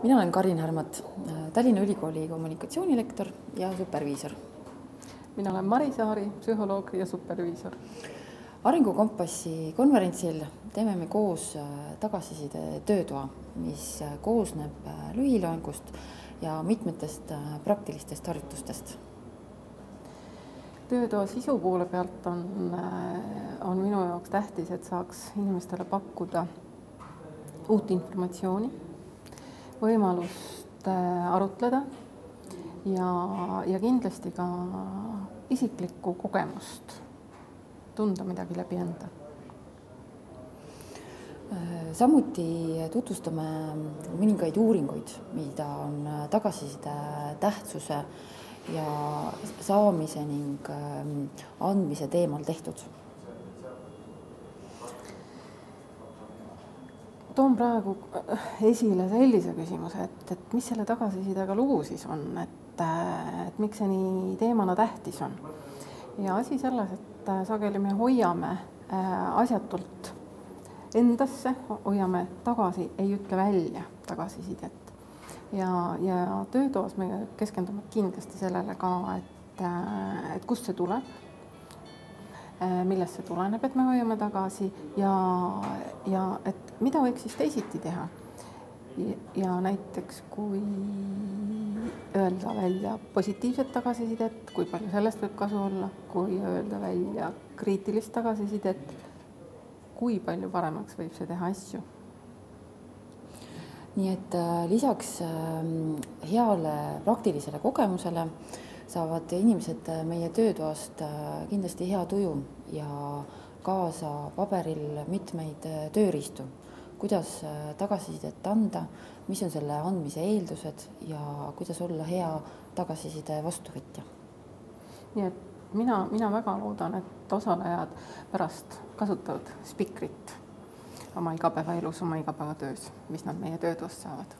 Mina olen Karin Härmat, Tallinna Ülikooli kommunikatsioonilektor ja superviisor. Mina olen Mari Saari, psühholoog ja superviisor. Arengukompassi konverentsil teeme me koos tagasiside töötoa, mis koosneb lühiloengust ja mitmetest praktilistest harjutustest. Töötoa sisu poole pealt on minu jaoks tähtis, et saaks inimestele pakkuda uut informatsiooni, võimalust arutleda ja kindlasti ka isiklikku kogemust, tunda midagi läbi enda. Samuti tutvustame mõningaid uuringuid, mida on tagasiside tähtsuse ja saamise ning andmise teemal tehtud. Toon praegu esile sellise küsimuse, et mis selle tagasisidega lugu siis on, et miks see nii teemana tähtis on. Ja asi selles, et sageli me hoiame asjatult endasse, hoiame tagasi, ei ütle välja tagasisidet. Ja töötoas me keskendume kindlasti sellele ka, et kust see tuleb, millest see tuleneb, et me hoiame tagasi ja et mida võiks siis teisiti teha. Ja näiteks, kui öelda välja positiivset tagasisidet, kui palju sellest võib kasu olla, kui öelda välja kriitilist tagasisidet, kui palju paremaks võib see teha asju. Nii et lisaks heale praktilisele kogemusele saavad inimesed meie töötoast kindlasti hea tuju ja kaasa paberil mitmeid tööriistu, kuidas tagasisidet anda, mis on selle andmise eeldused ja kuidas olla hea tagasiside vastuvõtja. Nii et mina väga loodan, et osalejad pärast kasutavad spikrit oma igapäevaelus, oma igapäevatöös, mis nad meie töötoast saavad.